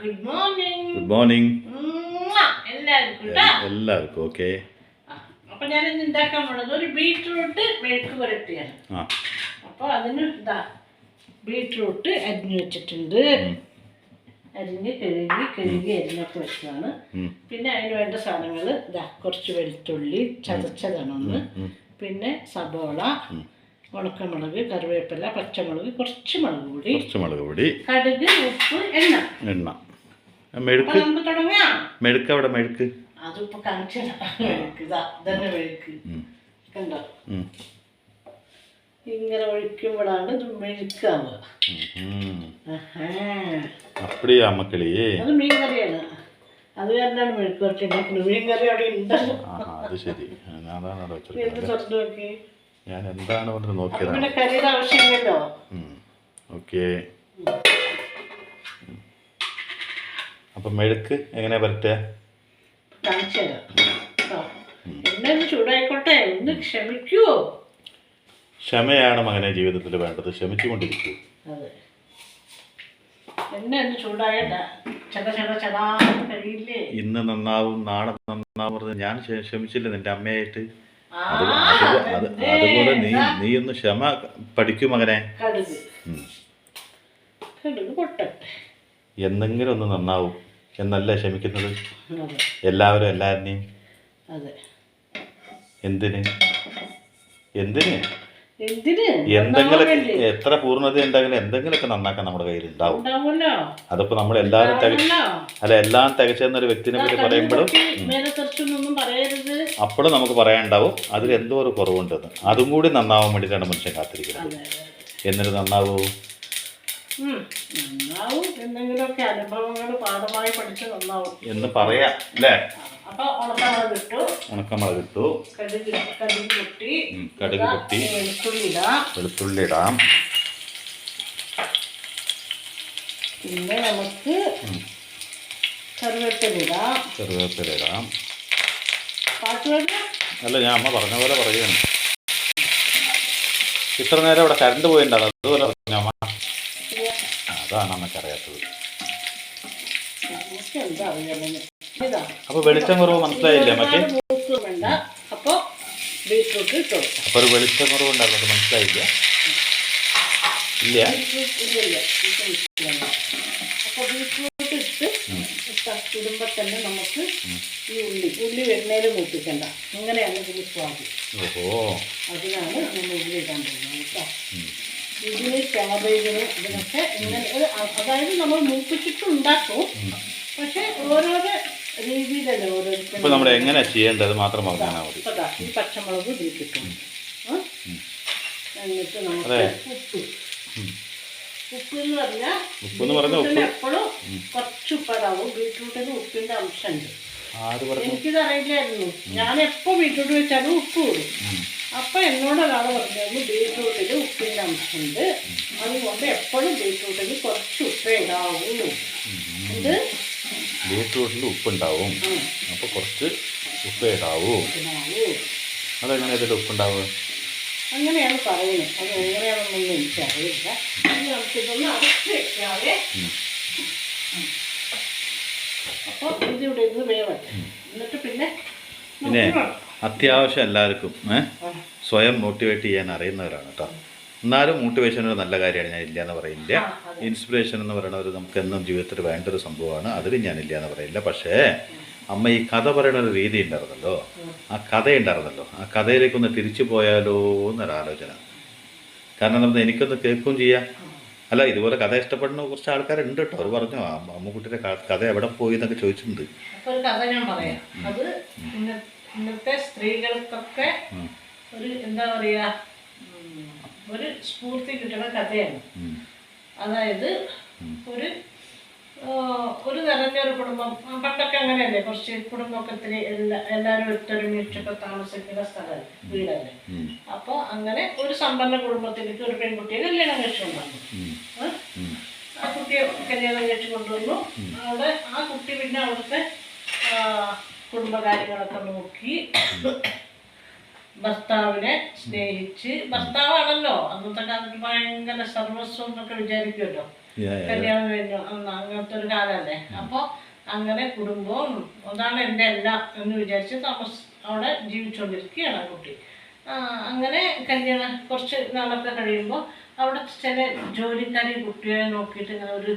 Good morning. Good morning എല്ലാവർക്കും okay. അപ്പൊ ഞാൻ ഇന്ന് ഉണ്ടാക്കാൻ പോണത് ഒരു ബീറ്റ്റൂട്ട് മെഴുക്ക് പുരട്ടിയാണ്. അപ്പൊ അതിന് ഇതാ ബീറ്റ്റൂട്ട് അരിഞ്ഞു വെച്ചിട്ടുണ്ട്. അരിഞ്ഞ് കഴുകി അരിഞ്ഞൊക്കെ വെച്ചതാണ്. പിന്നെ അതിന് വേണ്ട സാധനങ്ങൾ ഇതാ കുറച്ച് വെളുത്തുള്ളി ചതച്ചതാണ്, പിന്നെ സബോള, ഉണക്കമുളക്, കറിവേപ്പില, പച്ചമുളക്, കുറച്ച് മുളക് പൊടി, കടുക്, ഉപ്പ്, എണ്ണ. മെഴുക്ക് തുടങ്ങാം. മെഴുക്ക് അവിടെ മെഴുക്ക് അതിപ്പോ കാണിച്ചു തന്നെ മെഴുക്ക് കണ്ടോ, ഇങ്ങനെ ഒഴിക്കുമ്പോഴാണ് ഇത് മെഴുക്കാവുക. അപ്പടിയാ മക്കളി, അത് മീൻ കറിയാണ്. അത് കാരണമാണ് മെഴുക്ക് കുറച്ച് ഉണ്ടാക്കുന്നത്. മീൻ കറി അവിടെ ഉണ്ടല്ലോ. അത് ശരി, എന്ത് തുറന്നു നോക്കി, ഞാൻ എന്താണ് കൊണ്ട് നോക്കിയത്. പിന്നെ കറിയുടെ ആവശ്യമില്ലല്ലോ. ഓക്കെ. അപ്പൊ മെഴുക്ക് എങ്ങനെയാ പരട്ടുക? കാണിച്ചു തരാം. എന്നെ ചൂടായിക്കോട്ടെ, ഒന്ന് ക്ഷമിക്കുവോ? ക്ഷമയാണ് മകനെ ജീവിതത്തിൽ വേണ്ടത്. ക്ഷമിച്ചുകൊണ്ടിരിക്കൂ. അതെ, എന്നെ ഒന്ന് ചൂടായ കഴിയില്ലേ. ഇന്ന് നന്നാവും നാളെ നന്നാവും പറഞ്ഞ് ഞാൻ ക്ഷമിച്ചില്ല നിന്റെ അമ്മയായിട്ട്. അതുപോലെ നീ ഒന്ന് ക്ഷമ പഠിക്കൂ മകനെ. എന്തെങ്കിലും ഒന്ന് നന്നാവും എന്നല്ലേ ക്ഷമിക്കുന്നത്. എല്ലാവരും എല്ലാവരെയും എന്തിന് എന്തെങ്കിലും എത്ര പൂർണ്ണത ഉണ്ടെങ്കിലും എന്തെങ്കിലുമൊക്കെ നന്നാക്കാൻ നമ്മുടെ കയ്യിൽ ഉണ്ടാവും. അതിപ്പോ നമ്മൾ എല്ലാവരും എല്ലാം തികച്ചെന്നൊരു വ്യക്തിനെ പറ്റി പറയുമ്പോഴും അപ്പോഴും നമുക്ക് പറയാനുണ്ടാവും അതിൽ എന്തോ ഒരു കുറവുണ്ടെന്ന്. അതും കൂടി നന്നാവാൻ വേണ്ടിയിട്ടാണ് മനുഷ്യൻ കാത്തിരിക്കുന്നത്. എന്നിട്ട് നന്നാവൂ എന്ന് പറയാ അല്ലേ. ഉണക്കമുളക് ഇട്ടു, കടുക് പൊട്ടി, വെളുത്തുള്ളി ഇടാം. പിന്നെ നമുക്ക് കറിവേപ്പില ഇടാം. അല്ല, ഞാൻ അമ്മ പറഞ്ഞ പോലെ പറയുകയാണ്. ഇത്ര നേരം ഇവിടെ കറണ്ട് പോയിണ്ടാവും, അതുപോലെ പറഞ്ഞു അമ്മ. അതാണ് അമ്മക്കറിയാത്തത്. അപ്പൊ വെളിച്ചം കുറവ് മനസ്സിലായില്ലേ അമ്മക്ക്? അപ്പൊ ഒരു വെളിച്ചം കുറവ് ഉണ്ടായിരുന്നു, അത് മനസ്സിലായില്ല. ഇല്ല, അപ്പൊ ബീറ്റ്റൂട്ട് ഇടുമ്പോ തന്നെ നമുക്ക് ഈ ഉള്ളി വെണ്ണയിൽ മൂപ്പിക്കണ്ട, അങ്ങനെയാണ് ഇതിന് സ്വാദ്. അതിനാണ് നമ്മൾ ഉള്ളി ഇടാൻ പോകുന്നത് കേട്ടോ. ഇതിന് ക്യാബേജിന് ഇതിനൊക്കെ ഇങ്ങനെ അതായത് നമ്മൾ മൂപ്പിച്ചിട്ട് ഉണ്ടാക്കും. പക്ഷെ ഓരോരോ രീതിയിലല്ലേ ഓരോരുത്തരും. നമ്മൾ എങ്ങനെയാ ചെയ്യേണ്ടത് മാത്രം പറഞ്ഞാൽ മതി. ഈ പച്ചമുളക് ഇതിട്ടിട്ടുണ്ട്. എന്നിട്ട് നമുക്ക് ഉപ്പ് എന്ന് പറഞ്ഞാൽ എപ്പോഴും കുറച്ച് ഉപ്പിടാവും. ബീറ്റ്റൂട്ടിന് ഉപ്പിന്റെ അംശമുണ്ട്. എനിക്കിത് അറിയില്ലായിരുന്നു. ഞാൻ എപ്പോ ബീറ്റ്റൂട്ട് വെച്ചാലും ഉപ്പ് ഇടും. അപ്പൊ എന്നോട് ഒരാൾ പറഞ്ഞു ബീറ്റ്റൂട്ടിൽ ഉപ്പിന്റെ അംശമുണ്ട്, അതുകൊണ്ട് എപ്പോഴും ബീറ്റ്റൂട്ടിന് കുറച്ച് ഉപ്പേ ഇടാവൂ. ഇത് ബീറ്റ്റൂട്ടിൽ ഉപ്പുണ്ടാവും, അപ്പൊ കുറച്ച് ഉപ്പേ ഇടാവൂ. അതെങ്ങനെ ഇതിൽ ഉപ്പുണ്ടാവുക? അങ്ങനെയാണ് പറയുന്നത്. അത് എങ്ങനെയാണെന്നൊന്നും എനിക്കറിയില്ല. നമുക്കിതൊന്ന് അടച്ച് വെക്കാതെ അപ്പൊ ഇതിവിടെ ഇരുന്ന് വേവട്ടെ. എന്നിട്ട് പിന്നെ അത്യാവശ്യം എല്ലാവർക്കും സ്വയം മോട്ടിവേറ്റ് ചെയ്യാൻ അറിയുന്നവരാണ് കേട്ടോ. എന്നാലും മോട്ടിവേഷൻ ഒരു നല്ല കാര്യമാണ്, ഞാൻ ഇല്ല എന്ന് പറയില്ല. ഇൻസ്പിറേഷൻ എന്ന് പറയുന്നത് നമുക്ക് എന്നും ജീവിതത്തിൽ വേണ്ട ഒരു സംഭവമാണ്, അതിൽ ഞാനില്ല എന്ന് പറയില്ല. പക്ഷേ അമ്മ ഈ കഥ പറയുന്ന ഒരു രീതി ഉണ്ടായിരുന്നല്ലോ, ആ കഥയുണ്ടായിരുന്നല്ലോ, ആ കഥയിലേക്കൊന്ന് തിരിച്ചു പോയാലോ എന്നൊരാലോചന. കാരണം എന്താ, എനിക്കൊന്ന് കേൾക്കുകയും ചെയ്യാം. അല്ല, ഇതുപോലെ കഥ ഇഷ്ടപ്പെടുന്ന കുറച്ച് ആൾക്കാരുണ്ട് കേട്ടോ. അവർ പറഞ്ഞു അമ്മുക്കുട്ടിയുടെ കഥ എവിടെ പോയി എന്നൊക്കെ ചോദിച്ചിട്ടുണ്ട്. ഒരു കഥ ഞാൻ പറയാം. അത് ഇന്നത്തെ സ്ത്രീകൾക്കൊക്കെ ഒരു എന്താ പറയാ, ഒരു സ്ഫൂർത്തി കിട്ടുന്ന കഥയാണ്. അതായത് ഒരു നിറഞ്ഞൊരു കുടുംബം, പണ്ടൊക്കെ അങ്ങനെയല്ലേ, കുറച്ച് കുടുംബമൊക്കെ ഇത്തിരി എല്ലാവരും ഒത്തൊരുമിച്ചൊക്കെ താമസിക്കുന്ന സ്ഥലം വീടല്ലേ. അപ്പൊ അങ്ങനെ ഒരു സമ്പന്ന കുടുംബത്തിലേക്ക് ഒരു പെൺകുട്ടിയെ കല്യാണം കഴിച്ചുകൊണ്ടുവന്നു. ആ കുട്ടിയെ കല്യാണം കഴിച്ചു കൊണ്ടുവന്നു. അവിടെ ആ കുട്ടി പിന്നെ അവിടുത്തെ കുടുംബകാര്യങ്ങളൊക്കെ നോക്കി ഭർത്താവിനെ സ്നേഹിച്ച്, ഭർത്താവാണല്ലോ അന്നത്തെ കാലത്ത് ഭയങ്കര സർവസ്വം എന്നൊക്കെ വിചാരിക്കുമല്ലോ. കല്യാണം കഴിഞ്ഞു അങ്ങനത്തെ ഒരു കാലമല്ലേ. അപ്പോൾ അങ്ങനെ കുടുംബവും അതാണ് എൻ്റെ എല്ലാം എന്ന് വിചാരിച്ച് അവിടെ ജീവിച്ചുകൊണ്ടിരിക്കുകയാണ് ആ കുട്ടി. അങ്ങനെ കല്യാണം കുറച്ച് നാളൊക്കെ കഴിയുമ്പോൾ അവിടെ ചില ജോലിക്കാരി കുട്ടിയെ നോക്കിയിട്ട് ഇങ്ങനെ ഒരു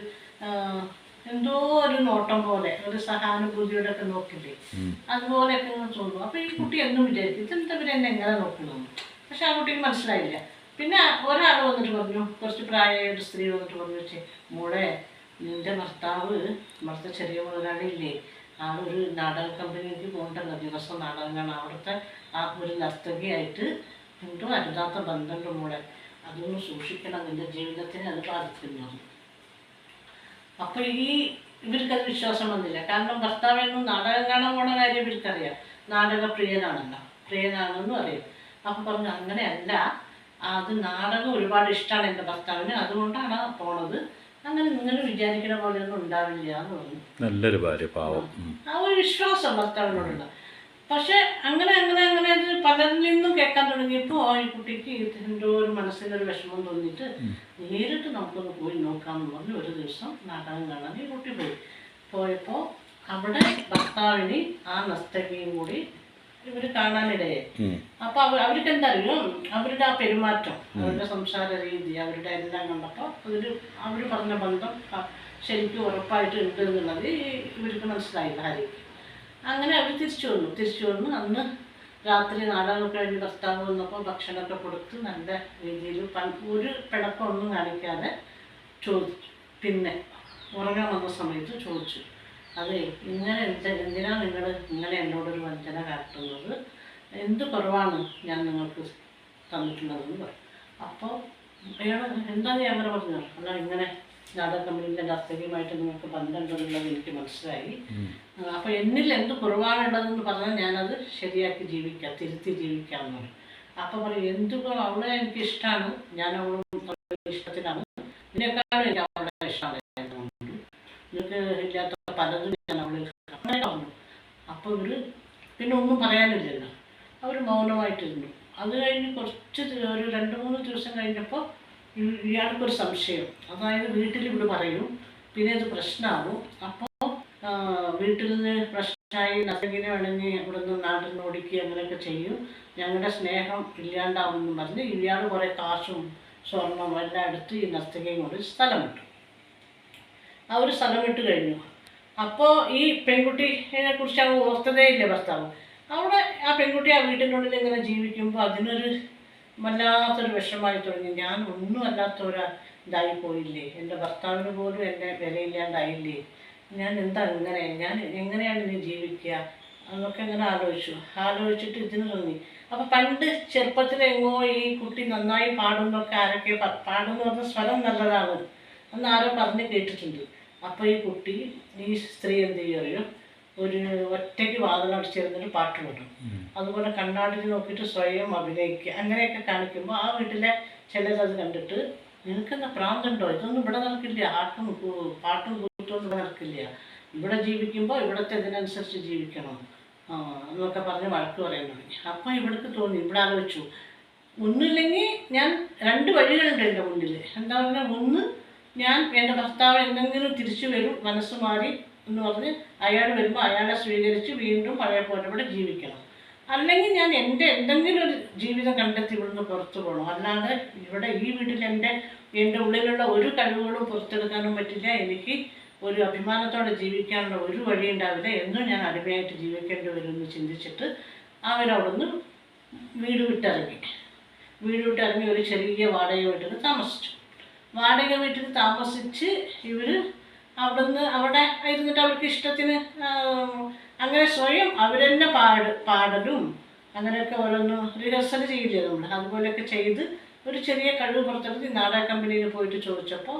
എന്തോ ഒരു നോട്ടം പോലെ ഒരു സഹാനുഭൂതിയോടെ ഒക്കെ നോക്കില്ലേ, അതുപോലെയൊക്കെ ഇങ്ങനെ തോന്നും. അപ്പോൾ ഈ കുട്ടി എന്നും വിചാരിക്കും ഇതെന്താ എന്നെ എങ്ങനെ നോക്കുന്നു. പക്ഷെ ആ കുട്ടിക്ക് മനസ്സിലായില്ല. പിന്നെ ഒരാൾ വന്നിട്ട് പറഞ്ഞു, കുറച്ച് പ്രായമായ ഒരു സ്ത്രീ വന്നിട്ട് പറഞ്ഞു, വെച്ചേ മോളെ നിന്റെ ഭർത്താവ് ഇവിടുത്തെ ചെറിയ മുതലാളിയില്ലേ, ആളൊരു നാടക കമ്പനിക്ക് പോകണ്ടല്ലോ, ദിവസം നാടകം കാണാൻ. അവിടുത്തെ ആ ഒരു നർത്തകിയായിട്ട് എന്തോ അരുതാത്ത ബന്ധമുണ്ട് മോളെ, അതൊന്ന് സൂക്ഷിക്കണം, നിന്റെ ജീവിതത്തിന് അത് ബാധിക്കുന്നു. അപ്പോൾ ഇവർക്കത് വിശ്വാസം വന്നില്ല. കാരണം ഭർത്താവെന്നും നാടകം കാണാൻ പോണ കാര്യം ഇവർക്കറിയാം, നാടകപ്രിയനാണല്ലോ, പ്രിയനാണെന്നും അറിയാം. അപ്പം പറഞ്ഞു അങ്ങനെയല്ല, അത് നാടകം ഒരുപാട് ഇഷ്ടമാണ് എൻ്റെ ഭർത്താവിന്, അതുകൊണ്ടാണ് പോണത്, അങ്ങനെ നിങ്ങൾ വിചാരിക്കുന്ന പോലെ ഒന്നും ഉണ്ടാവില്ല എന്ന് പറഞ്ഞു. നല്ലൊരു ഭാര്യ, പാവം. ആ ഒരു വിശ്വാസം ഭർത്താവിനോടുള്ള. പക്ഷെ അങ്ങനെ അങ്ങനെ അങ്ങനെ അത് പലരിൽ നിന്നും കേൾക്കാൻ തുടങ്ങിയപ്പോൾ ഈ കുട്ടിക്ക് എന്തോ ഒരു മനസ്സിലൊരു വിഷമം തോന്നിയിട്ട് നേരിട്ട് നമുക്കൊന്ന് പോയി നോക്കാമെന്ന് പറഞ്ഞ് ഒരു ദിവസം നാടകം കാണാൻ ഈ കുട്ടി പോയപ്പോൾ അവിടെ ഭർത്താവിന് ആ നർത്തകിയും കൂടി ഇവർ കാണാനിടയായി. അപ്പോൾ അവർക്ക് എന്താ അറിയും, അവരുടെ ആ പെരുമാറ്റം, അവരുടെ സംസാര രീതി, അവരുടെ എല്ലാം കണ്ടപ്പോൾ അവർ പറഞ്ഞ ബന്ധം ശരിക്കും ഉറപ്പായിട്ട് ഉണ്ട് എന്നുള്ളത് ഇവർക്ക് മനസ്സിലായി ഭാര്യയ്ക്ക്. അങ്ങനെ അവർ തിരിച്ചു വന്നു. അന്ന് രാത്രി നാടകം കഴിഞ്ഞ് ഭർത്താവ് വന്നപ്പോൾ ഭക്ഷണമൊക്കെ കൊടുത്ത് നല്ല രീതിയിൽ ഒരു പിണക്കമൊന്നും കാണിക്കാതെ ചോദിച്ചു. പിന്നെ ഉറങ്ങാൻ വന്ന സമയത്ത് ചോദിച്ചു, അതെ ഇങ്ങനെ എന്തിനാ നിങ്ങൾ ഇങ്ങനെ എന്നോടൊരു വഞ്ചന കാട്ടുന്നത്, എന്ത് കുറവാണ് ഞാൻ നിങ്ങൾക്ക് തന്നിട്ടുള്ളതെന്ന് പറയും. അപ്പോൾ അയാൾ എന്താണെന്ന് ഞാൻ അങ്ങനെ പറഞ്ഞു, അല്ല ഇങ്ങനെ നാടക കമ്പനിയിലെ നർത്തകിയുമായിട്ട് നിങ്ങൾക്ക് ബന്ധമുണ്ടെന്നുള്ളത് എനിക്ക് മനസ്സിലായി. അപ്പോൾ എന്നിൽ എന്ത് കുറവാണുള്ളതെന്ന് പറഞ്ഞാൽ ഞാനത് ശരിയാക്കി ജീവിക്കാം, തിരുത്തി ജീവിക്കാമെന്ന് പറയും. അപ്പോൾ പറയും എന്തുകൊ അവളെ എനിക്ക് ഇഷ്ടമാണ്, ഞാൻ അവളും ഇഷ്ടത്തിലാണ്, ഇതിനേക്കാളും എനിക്ക് അവളെ ഇഷ്ടമാണ്, നിങ്ങൾക്ക് ഇല്ലാത്ത പലതും ഞാൻ അവളെ അങ്ങനെ പറഞ്ഞു. അപ്പോൾ ഇവർ പിന്നെ ഒന്നും പറയാനില്ലല്ലോ, അവർ മൗനമായിട്ടിരുന്നു. അത് കഴിഞ്ഞ് ഒരു 2-3 ദിവസം കഴിഞ്ഞപ്പോൾ ഇയാൾക്കൊരു സംശയം, അതായത് വീട്ടിൽ ഇവിടെ പറയും, പിന്നെ ഇത് പ്രശ്നമാകും. അപ്പോൾ വീട്ടിൽ നിന്ന് പ്രശ്നമായി നർത്തകിനെ വേണമെങ്കിൽ ഇവിടെ നിന്ന് നാട്ടിൽ നിന്ന് ഓടിക്കുക അങ്ങനെയൊക്കെ ചെയ്യും, ഞങ്ങളുടെ സ്നേഹം ഇല്ലാണ്ടാവുമെന്ന് പറഞ്ഞ് ഇയാൾ കുറേ കാശും സ്വർണം എല്ലാം എടുത്ത് ഈ നർത്തകിയും കൊണ്ട് സ്ഥലം വിട്ടു. അവർ സ്ഥലം വിട്ട് കഴിഞ്ഞു. അപ്പോൾ ഈ പെൺകുട്ടിയെ കുറിച്ച് അവ ഓർത്തതേ ഇല്ല ഭർത്താവ്. അവിടെ ആ പെൺകുട്ടി ആ വീട്ടിനുള്ളിൽ ഇങ്ങനെ ജീവിക്കുമ്പോൾ അതിനൊരു വല്ലാത്തൊരു വിഷമമായി തുടങ്ങി. ഞാൻ ഒന്നും ഇതായി പോയില്ലേ, എൻ്റെ ഭർത്താവിന് പോലും എൻ്റെ വിലയില്ലാണ്ടായില്ലേ, ഞാൻ എന്താ ഇങ്ങനെ, ഞാൻ എങ്ങനെയാണ് ഇനി ജീവിക്കുക എന്നൊക്കെ ഇങ്ങനെ ആലോചിച്ചിട്ട് ഇതിന് തോന്നി. അപ്പോൾ പണ്ട് ചെറുപ്പത്തിലെങ്ങോ ഈ കുട്ടി നന്നായി പാടുന്നൊക്കെ ആരൊക്കെ പാടുന്നു പറഞ്ഞ സ്വരം നല്ലതാണ് എന്ന് ആരോ പറഞ്ഞ് കേട്ടിട്ടുണ്ട്. അപ്പോൾ ഈ കുട്ടി ഈ സ്ത്രീ എന്ത് ചെയ്യും, ഒരു ഒറ്റയ്ക്ക് വാതിലടിച്ചിരുന്നിട്ട് പാട്ട് പാടും, അതുപോലെ കണ്ണാടിൽ നോക്കിയിട്ട് സ്വയം അഭിനയിക്കുക, അങ്ങനെയൊക്കെ കാണിക്കുമ്പോൾ ആ വീട്ടിലെ ചിലരത് കണ്ടിട്ട് നിനക്കെന്താ പ്രാന്തുണ്ടോ, ഇതൊന്നും ഇവിടെ നടക്കില്ല, പാട്ടും കൂത്തൊന്നും ഇവിടെ നടക്കില്ല, ഇവിടെ ജീവിക്കുമ്പോൾ ഇവിടുത്തെ ഇതിനനുസരിച്ച് ജീവിക്കണം എന്നൊക്കെ പറഞ്ഞ് വഴക്ക് പറയാൻ തുടങ്ങി. അപ്പോൾ ഇവിടേക്ക് തോന്നി, ഇവിടെ ആലോചിച്ചു, ഒന്നുമില്ലെങ്കിൽ ഞാൻ 2 വഴികളുണ്ട് എൻ്റെ മുന്നിൽ. എന്താ പറഞ്ഞാൽ, ഒന്ന് ഞാൻ എൻ്റെ ഭർത്താവ് എന്തെങ്കിലും തിരിച്ചു വരും മനസ്സ് മാറി എന്ന് പറഞ്ഞ് അയാൾ വരുമ്പോൾ അയാളെ സ്വീകരിച്ച് വീണ്ടും പഴയ പോലെ ഇവിടെ ജീവിക്കണം, അല്ലെങ്കിൽ ഞാൻ എൻ്റെ എന്തെങ്കിലും ഒരു ജീവിതം കണ്ടെത്തി ഇവിടുന്ന് പുറത്തു പോകണം. അല്ലാതെ ഇവിടെ ഈ വീട്ടിൽ എൻ്റെ ഉള്ളിലുള്ള ഒരു കഴിവുകളും പുറത്തെടുക്കാനും പറ്റില്ല, എനിക്ക് ഒരു അഭിമാനത്തോടെ ജീവിക്കാനുള്ള ഒരു വഴി ഉണ്ടാവില്ല, എന്നും ഞാൻ അടിമയായിട്ട് ജീവിക്കേണ്ടി വരുമെന്ന് ചിന്തിച്ചിട്ട് അവരവിടുന്ന് വീട് വിട്ടിറങ്ങി ഒരു ചെറിയ വാടക വീട്ടിൽ താമസിച്ചു. വാടക വീട്ടിൽ താമസിച്ച് ഇവർ അവിടെ ഇരുന്നിട്ട് അവർക്ക് ഇഷ്ടത്തിന് അങ്ങനെ സ്വയം അവരെന്നെ പാടലും അങ്ങനെയൊക്കെ ഓരോന്നും റിഹേഴ്സൽ ചെയ്യില്ലേ നമ്മൾ, അതുപോലെയൊക്കെ ചെയ്ത് ഒരു ചെറിയ കഴിവ് പുറത്തെടുത്ത് നാടക കമ്പനിയിൽ പോയിട്ട് ചോദിച്ചപ്പോൾ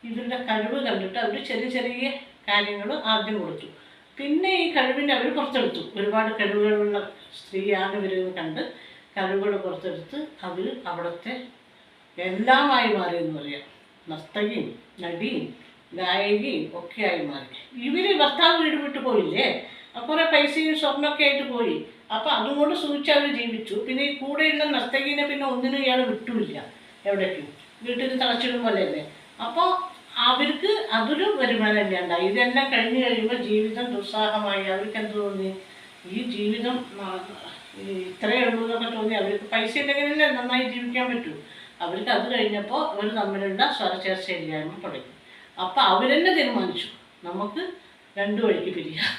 ഇവരുടെ കഴിവ് കണ്ടിട്ട് അവർ ചെറിയ കാര്യങ്ങൾ ആദ്യം കൊടുത്തു. പിന്നെ ഈ കഴിവിനെ അവർ പുറത്തെടുത്തു. ഒരുപാട് കഴിവുകളുള്ള സ്ത്രീയാണ് ഇവരെന്ന് കണ്ട് കഴിവുകൾ പുറത്തെടുത്ത് അവർ അവിടുത്തെ എല്ലാമായി മാറിയെന്ന് പറയാം. നർത്തകിയും നടിയും ഗായകയും ഒക്കെ ആയി മാറി. ഇവർ ഭർത്താവ് വീട് വിട്ട് പോയില്ലേ, കുറേ പൈസയും സ്വർണ്ണമൊക്കെ ആയിട്ട് പോയി. അപ്പോൾ അതുകൊണ്ട് സൂക്ഷിച്ച് അവർ ജീവിച്ചു. പിന്നെ ഈ കൂടെയുള്ള നർത്തകീനെ പിന്നെ ഒന്നിനും ഇയാൾ വിട്ടുമില്ല, എവിടേക്കും വീട്ടിൽ തളച്ചിടും പോലെയല്ലേ. അപ്പോൾ അവർക്ക് അതൊരു വരുമാനം ഇല്ലാണ്ടായി. ഇതെല്ലാം കഴിഞ്ഞ് കഴിയുമ്പോൾ ജീവിതം ദുസ്സാഹമായി. അവർക്ക് എന്ത് തോന്നി, ഈ ജീവിതം ഇത്രയേ ഉള്ളൂ എന്നൊക്കെ തോന്നി. അവർക്ക് പൈസ ഉണ്ടെങ്കിലല്ലേ നന്നായി ജീവിക്കാൻ പറ്റൂ. അവർക്ക് അത് കഴിഞ്ഞപ്പോൾ അവർ തമ്മിലുള്ള സ്വരച്ചേർച്ചയില്ലായ്മ തുടങ്ങി. അപ്പം അവരെന്നെ തീരുമാനിച്ചു നമുക്ക് 2 വഴിക്ക് പിരിയാം.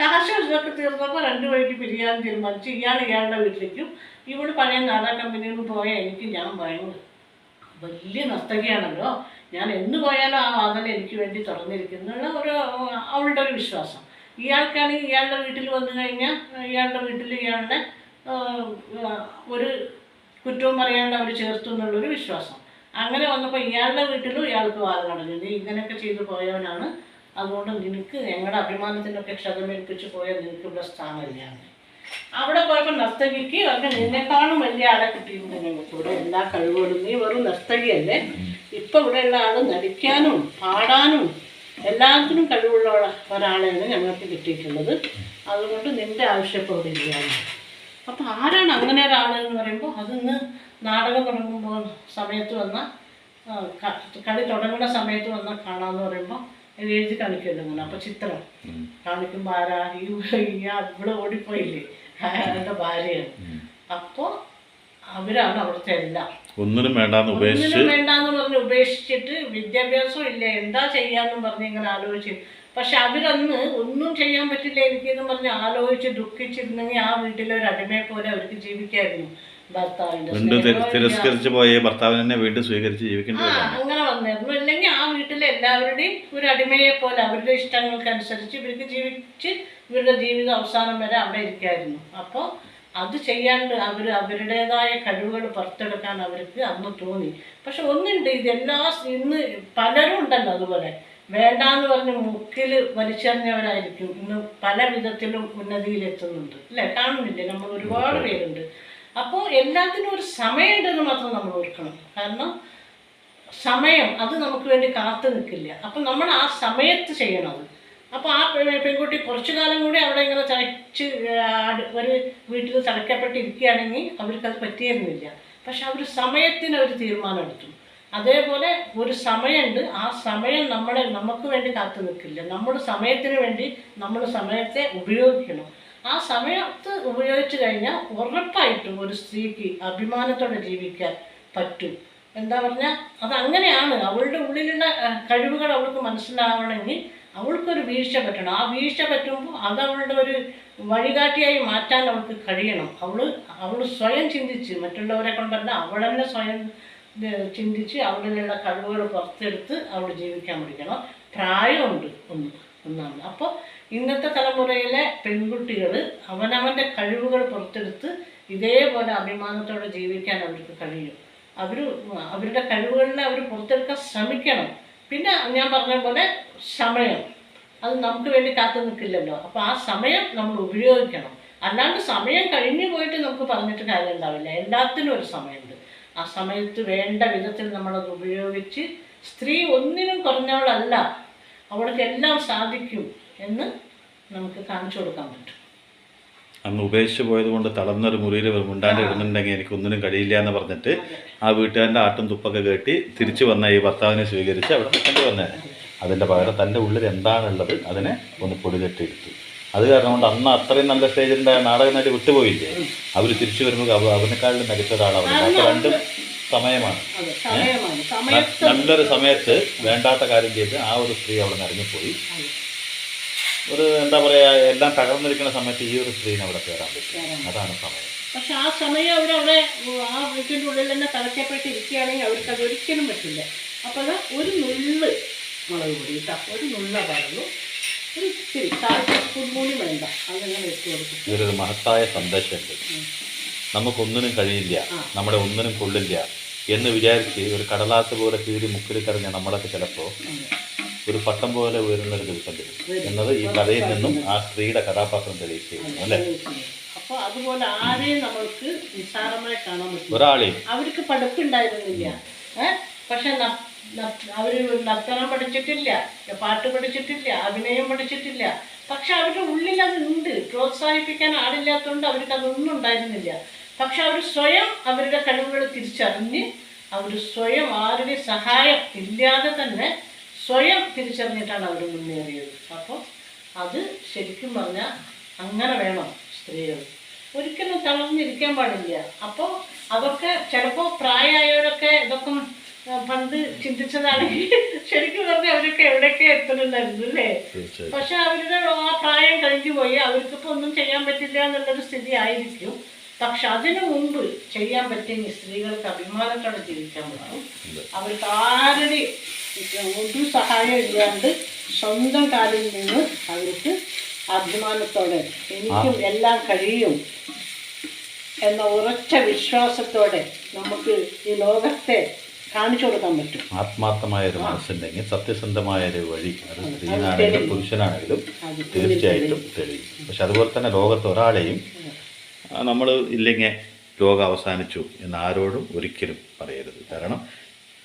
കാശ് ഇതൊക്കെ തീർന്നപ്പോൾ 2 വഴിക്ക് പിരിയാൻ തീരുമാനിച്ചു. ഇയാളുടെ വീട്ടിലേക്കും ഇവിടെ പഴയ നാടക കമ്പനിയിൽ പോയ എനിക്ക് ഞാൻ ഭയങ്കര വലിയ നർത്തകിയാണല്ലോ, ഞാൻ എന്ന് പോയാലും ആ വാതിൽ എനിക്ക് വേണ്ടി തുറന്നിരിക്കുന്നുള്ള അവളുടെ ഒരു വിശ്വാസം. ഇയാൾക്കാണെങ്കിൽ ഇയാളുടെ വീട്ടിൽ വന്നു കഴിഞ്ഞാൽ ഇയാളുടെ വീട്ടിൽ ഇയാളുടെ ഒരു കുറ്റവും പറയാണ്ട് അവർ ചേർത്തു എന്നുള്ളൊരു വിശ്വാസം. അങ്ങനെ വന്നപ്പോൾ ഇയാളുടെ വീട്ടിലും ഇയാൾക്ക് വാദം നടന്നു, നീ ഇങ്ങനെയൊക്കെ ചെയ്തു പോയവനാണ്, അതുകൊണ്ട് നിനക്ക് ഞങ്ങളുടെ അഭിമാനത്തിനൊക്കെ ക്ഷതമേൽപ്പിച്ച് പോയാൽ നിനക്ക് ഇവിടെ സ്ഥാനമില്ല. അവിടെ പോയപ്പോൾ നർത്തകിക്ക് അവർക്ക് നിന്നെക്കാളും വലിയ ആളെ കിട്ടിയിരുന്നു. ഞങ്ങൾക്ക് ഇവിടെ എല്ലാ കഴിവുകളും, നീ വെറും നർത്തകിയല്ലേ, ഇപ്പം ഇവിടെയുള്ള ആൾ നടിക്കാനും പാടാനും എല്ലാത്തിനും കഴിവുള്ള ഒരാളെയാണ് ഞങ്ങൾക്ക് കിട്ടിയിട്ടുള്ളത്, അതുകൊണ്ട് നിൻ്റെ ആവശ്യത്തോടെ ഇല്ലായിരുന്നു. അപ്പം ആരാണ് അങ്ങനെ ഒരാളെന്ന് പറയുമ്പോൾ അതിന്ന് നാടകം തുടങ്ങുമ്പോൾ സമയത്ത് വന്ന കളി തുടങ്ങുന്ന സമയത്ത് വന്നാൽ കാണാമെന്ന് പറയുമ്പോൾ എഴുതി കാണിക്കുമല്ലോ അങ്ങനെ. അപ്പോൾ ചിത്രം കാണിക്കുമ്പോൾ ആരാ, ഇവിടെ ഓടിപ്പോയില്ലേ, അയാളുടെ ഭാര്യയാണ്. അപ്പോൾ അവരാണ് അവിടുത്തെ എല്ലാം. ഒന്നിനും വേണ്ടാന്ന് പറഞ്ഞ് ഉപേക്ഷിച്ചിട്ട് വിദ്യാഭ്യാസം ഇല്ല എന്താ ചെയ്യാന്നും പറഞ്ഞ് ഇങ്ങനെ ആലോചിച്ച്. പക്ഷെ അവരന്ന് ഒന്നും ചെയ്യാൻ പറ്റില്ല എനിക്കെന്ന് പറഞ്ഞ് ആലോചിച്ച് ദുഃഖിച്ചിരുന്നെങ്കിൽ ആ വീട്ടിലെ ഒരു അടിമയെ പോലെ അവർക്ക് ജീവിക്കായിരുന്നു. തിരസ്കരിച്ച് പോയ ഭർത്താവിനെ വീണ്ടും സ്വീകരിച്ച് ജീവിക്കേണ്ടി അങ്ങനെ വന്നിരുന്നു. അല്ലെങ്കിൽ ആ വീട്ടിലെ എല്ലാവരുടെയും ഒരു അടിമയെ പോലെ അവരുടെ ഇഷ്ടങ്ങൾക്കനുസരിച്ച് ഇവർക്ക് ജീവിച്ച് ഇവരുടെ ജീവിതം അവസാനം വരെ അവിടെ ഇരിക്കായിരുന്നു. അപ്പോൾ അത് ചെയ്യാണ്ട് അവരുടേതായ കഴിവുകൾ പുറത്തെടുക്കാൻ അവർക്ക് അന്ന് തോന്നി. പക്ഷെ ഒന്നുണ്ട്, ഇന്ന് പലരും ഉണ്ടല്ലോ അതുപോലെ വേണ്ടാന്ന് പറഞ്ഞ് മുക്കിൽ വലിച്ചെറിഞ്ഞവരായിരിക്കും ഇന്ന് പല വിധത്തിലും ഉന്നതിയിലെത്തുന്നുണ്ട് അല്ലേ, കാണുന്നില്ലേ, നമ്മൾ ഒരുപാട് പേരുണ്ട്. അപ്പോൾ എല്ലാത്തിനും ഒരു സമയമുണ്ടെന്ന് മാത്രം നമ്മൾ ഓർക്കണം. കാരണം സമയം അത് നമുക്ക് വേണ്ടി കാത്തു നിൽക്കില്ല. അപ്പം നമ്മൾ ആ സമയത്ത് ചെയ്യണം അത്. അപ്പോൾ ആ പെൺകുട്ടി കുറച്ചു കാലം കൂടി അവിടെ ഇങ്ങനെ ചടച്ച് ഒരു വീട്ടിൽ തടക്കപ്പെട്ടിരിക്കുകയാണെങ്കിൽ അവർക്കത് പറ്റിയിരുന്നില്ല. പക്ഷെ അവർ സമയത്തിന് ഒരു തീരുമാനം എടുത്തു. അതേപോലെ ഒരു സമയമുണ്ട്, ആ സമയം നമുക്ക് വേണ്ടി കാത്തു നിൽക്കില്ല. നമ്മുടെ സമയത്തിന് വേണ്ടി നമ്മൾ സമയത്തെ ഉപയോഗിക്കണം. ആ സമയത്ത് ഉപയോഗിച്ച് കഴിഞ്ഞാൽ ഉറപ്പായിട്ടും ഒരു സ്ത്രീക്ക് അഭിമാനത്തോടെ ജീവിക്കാൻ പറ്റും. എന്താ പറഞ്ഞാൽ അതങ്ങനെയാണ്. അവളുടെ ഉള്ളിലുള്ള കഴിവുകൾ അവൾക്ക് മനസ്സിലാവണമെങ്കിൽ അവൾക്കൊരു വീഴ്ച പറ്റണം. ആ വീഴ്ച പറ്റുമ്പോൾ അത് അവളുടെ ഒരു വഴികാട്ടിയായി മാറ്റാൻ അവൾക്ക് കഴിയണം. അവൾ സ്വയം ചിന്തിച്ച്, മറ്റുള്ളവരെ കൊണ്ടല്ല, അവൾ തന്നെ സ്വയം ചിന്തിച്ച് അവളിലുള്ള കഴിവുകൾ പുറത്തെടുത്ത് അവൾ ജീവിക്കാൻ പഠിക്കണം. പ്രായമുണ്ട് ഒന്നാണ്. അപ്പോൾ ഇന്നത്തെ തലമുറയിലെ പെൺകുട്ടികൾ അവനവൻ്റെ കഴിവുകൾ പുറത്തെടുത്ത് ഇതേപോലെ അഭിമാനത്തോടെ ജീവിക്കാൻ അവർക്ക് കഴിയും. അവരുടെ കഴിവുകളിനെ അവർ പുറത്തെടുക്കാൻ ശ്രമിക്കണം. പിന്നെ ഞാൻ പറഞ്ഞ പോലെ സമയം അത് നമുക്ക് വേണ്ടി കാത്തു നിൽക്കില്ലല്ലോ. അപ്പോൾ ആ സമയം നമ്മൾ ഉപയോഗിക്കണം. അല്ലാണ്ട് സമയം കഴിഞ്ഞു പോയിട്ട് നമുക്ക് പറഞ്ഞിട്ട് കാര്യം ഉണ്ടാവില്ല. എല്ലാത്തിനും ഒരു സമയമുണ്ട്. ആ സമയത്ത് വേണ്ട വിധത്തിൽ നമ്മളത് ഉപയോഗിച്ച് സ്ത്രീ ഒന്നിനും കുറഞ്ഞവളല്ല, അവൾക്ക് എല്ലാം സാധിക്കും എന്ന് നമുക്ക് കാണിച്ചു കൊടുക്കാൻ പറ്റും. അന്ന് ഉപേക്ഷിച്ച് പോയത് കൊണ്ട് തളർന്നൊരു മുറിയിൽ മുണ്ടാണ്ട് ഇടുന്നുണ്ടെങ്കിൽ എനിക്കൊന്നിനും കഴിയില്ല എന്ന് പറഞ്ഞിട്ട് ആ വീട്ടുകാരൻ്റെ ആട്ടും തുപ്പൊക്കെ കേട്ടി തിരിച്ചു വന്ന ഈ ഭർത്താവിനെ സ്വീകരിച്ച് അവിടെ നിൽക്കേണ്ടി വന്നത്. അതിൻ്റെ പകരം തൻ്റെ ഉള്ളിൽ എന്താണുള്ളത് അതിനെ ഒന്ന് പൊടികെട്ടിയെടുത്തു. അത് കാരണം കൊണ്ട് അന്ന് അത്രയും നല്ല സ്റ്റേജിൻ്റെ നാടക നടി വിട്ടുപോയില്ലേ, അവർ തിരിച്ചു വരുമ്പോൾ അവനെക്കാളും മികച്ച ഒരാളാണ്. അപ്പോൾ രണ്ടും സമയമാണ്. നല്ലൊരു സമയത്ത് വേണ്ടാത്ത കാര്യം ചെയ്ത് ആ ഒരു സ്ത്രീ അവിടെ നിന്ന് ഇറങ്ങിപ്പോയി. ഒരു എന്താ പറയുക, എല്ലാം തകർന്നിരിക്കുന്ന സമയത്ത് ഈ ഒരു സ്ത്രീനെ അവിടെ കയറാൻ പറ്റും. അതാണ് സമയം. പക്ഷെ ആ സമയം അവരവിടെ ആ വീട്ടിൻ്റെ ഉള്ളിൽ തന്നെ തളയ്ക്കപ്പെട്ട് ഇരിക്കുകയാണെങ്കിൽ അവർക്ക് അത് ഒരിക്കലും പറ്റില്ല. അപ്പോൾ ഒരു നുള്ള് മുളക് പൊടി ഇട്ടാൽ ഒരു നുള്ള പറഞ്ഞു, ഒരു ഇത്തിരി 1/4 സ്പൂൺ കൂടി വേണ്ട, അതങ്ങനെ ഇട്ട് കൊടുക്കും. ഇതിലൊരു മഹത്തായ സന്ദേശമുണ്ട്. നമുക്കൊന്നിനും കഴിയില്ല, നമ്മുടെ ഒന്നിനും കൊള്ളില്ല എന്ന് വിചാരിച്ച് ഒരു കടലാസ് പോലെ കീറി മുക്കിൽ കറിഞ്ഞ നമ്മളൊക്കെ ചിലപ്പോൾ ഒരു പട്ടം പോലെ ഉയരുന്നൊരു ദിവസം വരും എന്നത് ഈ കഥയിൽ നിന്നും ആ സ്ത്രീയുടെ കഥാപാത്രം തെളിയിച്ചിരുന്നു അല്ലേ. അപ്പോൾ അതുപോലെ ആരെയും നമ്മൾക്ക് നിസ്സാരമായി കാണാൻ പറ്റും. ഒരാളെയും അവർക്ക് പഠിപ്പുണ്ടായിരുന്നില്ല, പക്ഷെ അവർ നർത്തനം പഠിച്ചിട്ടില്ല, പാട്ട് പഠിച്ചിട്ടില്ല, അഭിനയം പഠിച്ചിട്ടില്ല. പക്ഷെ അവരുടെ ഉള്ളിൽ അതുണ്ട്. പ്രോത്സാഹിപ്പിക്കാൻ ആളില്ലാത്തതുകൊണ്ട് അവർക്ക് അതൊന്നും ഉണ്ടായിരുന്നില്ല. പക്ഷെ അവർ സ്വയം അവരുടെ കഴിവുകൾ തിരിച്ചറിഞ്ഞ് അവർ സ്വയം ആരുടെ സഹായം ഇല്ലാതെ തന്നെ സ്വയം തിരിച്ചറിഞ്ഞിട്ടാണ് അവർ മുന്നേറിയത്. അപ്പോൾ അത് ശരിക്കും പറഞ്ഞാൽ അങ്ങനെ വേണം സ്ത്രീകൾ, ഒരിക്കലും തളർന്നിരിക്കാൻ പാടില്ല. അപ്പോൾ അതൊക്കെ ചിലപ്പോൾ പ്രായമായവരൊക്കെ ഇതൊക്കെ പണ്ട് ചിന്തിച്ചതാണെങ്കിൽ ശരിക്കും പറഞ്ഞാൽ അവരൊക്കെ എവിടെയൊക്കെ എത്തുന്നുണ്ടായിരുന്നു അല്ലേ. പക്ഷെ അവരുടെ ആ പ്രായം കഴിഞ്ഞു പോയി, അവർക്കിപ്പോൾ ഒന്നും ചെയ്യാൻ പറ്റില്ല എന്നുള്ളൊരു സ്ഥിതി ആയിരിക്കും. പക്ഷെ അതിനു മുമ്പ് ചെയ്യാൻ പറ്റിയെങ്കിൽ സ്ത്രീകൾക്ക് അഭിമാനത്തോടെ ജീവിക്കാൻ പറ്റും. അവർക്ക് ആരുടെ ഒരു സഹായം ഇല്ലാണ്ട് സ്വന്തം കാലിൽ നിന്ന് അവർക്ക് അഭിമാനത്തോടെ എനിക്കും എല്ലാം കഴിയും എന്ന ഉറച്ച വിശ്വാസത്തോടെ നമുക്ക് ഈ ലോകത്തെ കാണിച്ചു കൊടുക്കാൻ പറ്റും. ആത്മാർത്ഥമായ ഒരു മനസ്സുണ്ടെങ്കിൽ സത്യസന്ധമായ ഒരു വഴി, അത് സ്ത്രീനാണെങ്കിലും പുരുഷനാണെങ്കിലും തീർച്ചയായിട്ടും തെളിയും. പക്ഷെ അതുപോലെ തന്നെ ലോകത്ത് ഒരാളെയും നമ്മൾ ഇല്ലെങ്കിൽ ലോകം അവസാനിച്ചു എന്ന് ആരോടും ഒരിക്കലും പറയരുത്. കാരണം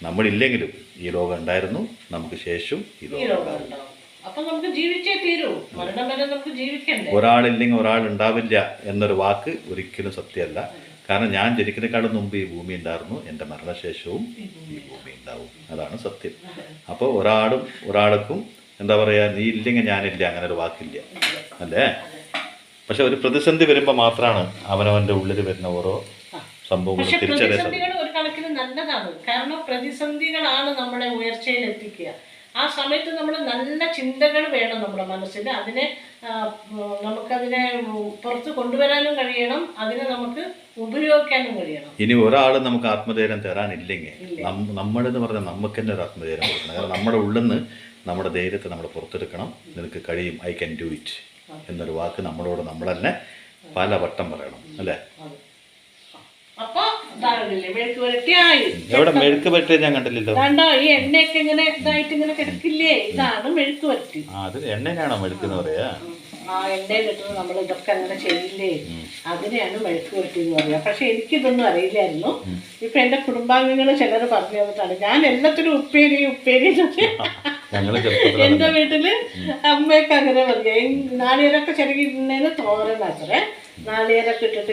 നമ്മളില്ലെങ്കിലും ഈ ലോകം ഉണ്ടായിരുന്നു, നമുക്ക് ശേഷം ഈ ലോകം ഉണ്ടാവും. അപ്പൊ നമുക്ക് ജീവിച്ചേ തീരൂ, മരണം വരെ നമുക്ക് ജീവിക്കണ്ടേ. ഒരാളില്ലെങ്കിൽ ഒരാൾ ഉണ്ടാവില്ല എന്നൊരു വാക്ക് ഒരിക്കലും സത്യമല്ല. കാരണം ഞാൻ ജനിക്കുന്നതിനേക്കാളും മുമ്പ് ഈ ഭൂമി ഉണ്ടായിരുന്നു, എൻ്റെ മരണശേഷവും ഈ ഭൂമി ഉണ്ടാവും, അതാണ് സത്യം. അപ്പോൾ ഒരാൾക്കും എന്താ പറയുക, നീ ഇല്ലെങ്കിൽ ഞാനില്ല, അങ്ങനെ ഒരു വാക്കില്ല അല്ലേ. പക്ഷെ ഒരു പ്രതിസന്ധി വരുമ്പോൾ മാത്രമാണ് അവനവൻ്റെ ഉള്ളിൽ വരുന്ന ഓരോ സംഭവങ്ങളും തിരിച്ചറിയാൻ സാധിക്കും. ഒരു കണക്കിന് നല്ലതാണ്, കാരണം പ്രതിസന്ധികളാണ് നമ്മളെ ഉയർച്ചയിൽ എത്തിക്കുക. ആ സമയത്ത് നമ്മൾ നല്ല ചിന്തകൾ വേണം നമ്മുടെ മനസ്സിൽ, അതിനെ നമുക്കതിനെ പുറത്ത് കൊണ്ടുവരാനും കഴിയണം, അതിനെ നമുക്ക് ഉപയോഗിക്കാനും കഴിയണം. ഇനി ഒരാൾ നമുക്ക് ആത്മധൈര്യം തരാനില്ലെങ്കിൽ നമ്മളെന്ന് പറഞ്ഞാൽ നമുക്ക് തന്നെ ഒരു ആത്മധൈര്യം കൊടുക്കണം. കാരണം നമ്മുടെ ഉള്ളിൽ നിന്ന് നമ്മുടെ ധൈര്യത്തെ നമ്മൾ പുറത്തെടുക്കണം. നിനക്ക് കഴിയും, ഐ ക്യാൻ ഡു ഇറ്റ് എന്നൊരു വാക്ക് നമ്മളോട് നമ്മൾ തന്നെ പല വട്ടം പറയണം അല്ലേ. എവിടെ മെഴുക്ക് പറ്റിയ ഞാൻ കണ്ടില്ലല്ലോ. ഈ എണ്ണയൊക്കെ ഇങ്ങനെ ഇതായിട്ട് ഇങ്ങനെ കിടക്കില്ലേ, ഇതാണ് മെഴുക്ക് പറ്റി. അത് എണ്ണയാണോ മെഴുക്ക് എന്ന് പറയാ? ആ എണ്ണയിലിട്ട് നമ്മൾ ഇതൊക്കെ അങ്ങനെ ചെയ്യില്ലേ, അതിനെയാണ് മെഴുക്ക് പറ്റി എന്ന് പറയാ. പക്ഷെ എനിക്കിതൊന്നും അറിയില്ലായിരുന്നു. ഇപ്പൊ എന്റെ കുടുംബാംഗങ്ങൾ ചിലർ പറഞ്ഞു തന്നിട്ടാണ്. ഞാൻ എല്ലാത്തിനും ഉപ്പേരി എന്റെ വീട്ടില് അമ്മയൊക്കെ അങ്ങനെ പറയാ. നാളികേരൊക്കെ ചെറുകിടുന്നതിന് തോരനാത്രേ. നാളികേരൊക്കെ ഇട്ടിട്ട്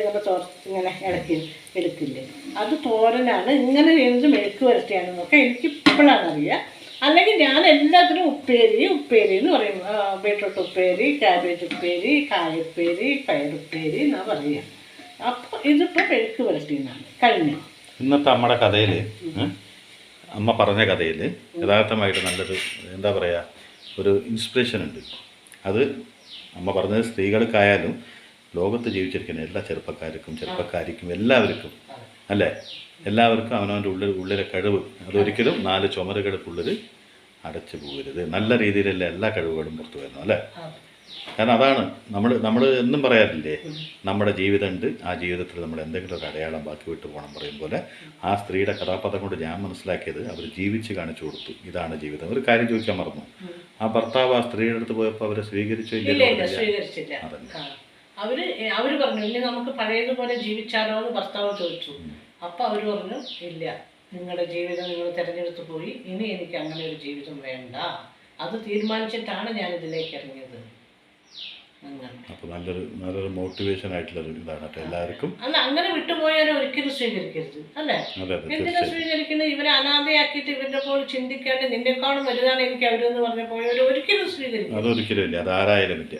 ഇങ്ങനെ ഇളക്കി എടുക്കില്ലേ, അത് തോരനാണ്. ഇങ്ങനെ ചെയ്യുന്നത് മെഴുക്ക് വരട്ടിയാണെന്നൊക്കെ എനിക്ക് ഇപ്പോഴാണ് അറിയാം. അല്ലെങ്കിൽ ഞാൻ എല്ലാത്തിനും ഉപ്പേരി എന്ന് പറയും. ബീട്രൂട്ട് ഉപ്പേരി, ക്യാബേജ് ഉപ്പേരി, കായുപ്പേരി, പയറുപ്പേരി എന്നാ പറയുക. അപ്പോൾ ഇതിപ്പോൾ മെഴുക്ക് വരട്ടി എന്നാണ് കഴിഞ്ഞു. ഇന്നത്തെ നമ്മുടെ കഥയിൽ, അമ്മ പറഞ്ഞ കഥയിൽ യഥാർത്ഥമായിട്ട് നല്ലൊരു എന്താ പറയുക, ഒരു ഇൻസ്പിറേഷൻ ഉണ്ട്. അത് അമ്മ പറഞ്ഞത് സ്ത്രീകൾക്കായാലും ലോകത്ത് ജീവിച്ചിരിക്കുന്ന എല്ലാ ചെറുപ്പക്കാർക്കും എല്ലാവർക്കും അല്ലേ, എല്ലാവർക്കും അവനവൻ്റെ ഉള്ളിലെ കഴിവ് അതൊരിക്കലും 4 ചുമരുകൾക്കുള്ളിൽ അടച്ചു പോകരുത്. നല്ല രീതിയിലുള്ള എല്ലാ കഴിവുകളും പുറത്തു വരണം അല്ലേ. കാരണം അതാണ് നമ്മൾ എന്നും പറയാറില്ലേ, നമ്മുടെ ജീവിതമുണ്ട്, ആ ജീവിതത്തിൽ നമ്മൾ എന്തെങ്കിലും ഒരു അടയാളം ബാക്കി വിട്ടു പോകണം പറയും പോലെ ആ സ്ത്രീയുടെ കഥാപാത്രം കൊണ്ട് ഞാൻ മനസ്സിലാക്കിയത് അവർ ജീവിച്ച് കാണിച്ചു കൊടുത്തു, ഇതാണ് ജീവിതം. ഒരു കാര്യം ചോദിക്കാൻ മറന്നു, ആ ഭർത്താവ് ആ സ്ത്രീയുടെ അടുത്ത് പോയപ്പോൾ അവരെ സ്വീകരിച്ചോ? സ്വീകരിച്ചില്ല. അവര് പറഞ്ഞു ഇല്ല നമുക്ക് പഴയതുപോലെ ജീവിച്ചാലോ എന്ന് ഭർത്താവ് ചോദിച്ചു. അപ്പൊ അവര് പറഞ്ഞു ഇല്ല, നിങ്ങളുടെ ജീവിതം നിങ്ങൾ തിരഞ്ഞെടുത്ത് പോയി, ഇനി എനിക്ക് അങ്ങനെ ഒരു ജീവിതം വേണ്ട, അത് തീരുമാനിച്ചിട്ടാണ് ഞാൻ ഇതിലേക്ക് ഇറങ്ങിയത്. അപ്പോൾ നല്ലൊരു മോട്ടിവേഷൻ ആയിട്ടുള്ളൊരു ഇതാണ് എല്ലാവർക്കും. അല്ല, അങ്ങനെ വിട്ടുപോയാലും ഒരിക്കലും സ്വീകരിക്കരുത് അല്ലേ. എന്തിനാ സ്വീകരിക്കുന്നത്? ഇവരെ അനാഥയാക്കിയിട്ട് ഇവരുടെ പോലെ ചിന്തിക്കാണ്ട് നിന്നെക്കാളും വലുതാണ് എനിക്ക് അവരെന്ന് പറഞ്ഞ പോയവർ ഒരിക്കലും സ്വീകരിക്കും. അതൊരിക്കലും ഇല്ല, അത് ആരായാലും ഇല്ല.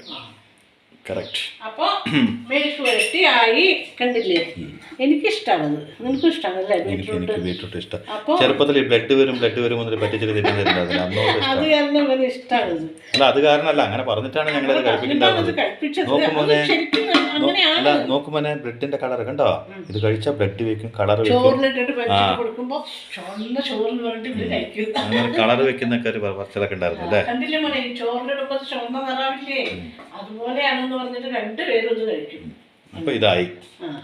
കറക്റ്റ്. അപ്പോൾ മെഴുക്ക് വരട്ടി ആയി, കണ്ടില്ലേ? എനിക്കിഷ്ടമാണത്, നിനക്കും ഇഷ്ടമാണല്ലേ ബീട്രൂട്ട് ഇഷ്ടം. ചെറുപ്പത്തിൽ ബ്ലഡ് വരും എന്നൊരു പറ്റിച്ചിട്ട് അത് കാരണം ഇഷ്ടമാണത്. അല്ല, അത് കാരണമല്ല, അങ്ങനെ പറഞ്ഞിട്ടാണ് ഞങ്ങളത് നോക്കുമ്പോനെ ബ്ലഡിന്റെ കളർ കണ്ടോ, ഇത് കഴിച്ചാൽ ബ്ലഡ് വെക്കും, കളർ അങ്ങനെ കളർ വെക്കുന്നൊക്കെ ഒരു പറച്ചിലൊക്കെ ഉണ്ടായിരുന്നു അല്ലേ. അതുപോലെയാണെന്ന് പറഞ്ഞിട്ട് 2 പേരും ഇത് കഴിക്കും. അപ്പൊ ഇതായി.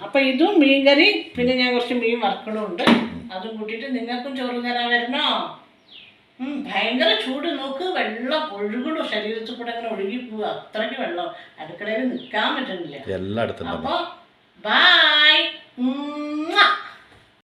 അപ്പൊ ഇതും മീൻകറി, പിന്നെ ഞാൻ കുറച്ച് മീൻ വറക്കണമുണ്ട്, അതും കൂട്ടിയിട്ട് നിങ്ങൾക്കും ചോറ് തരാൻ വരണോ? ഭയങ്കര ചൂട്, നോക്ക്, വെള്ളം ഒഴുകണു, ശരീരത്തിൽ കൂടെ അങ്ങനെ ഒഴുകി പോവുക, അത്രയ്ക്ക് വെള്ളം, അടുക്കളയിൽ നിൽക്കാൻ പറ്റുന്നില്ല. എല്ലായിടത്തും. അപ്പൊ ബൈ.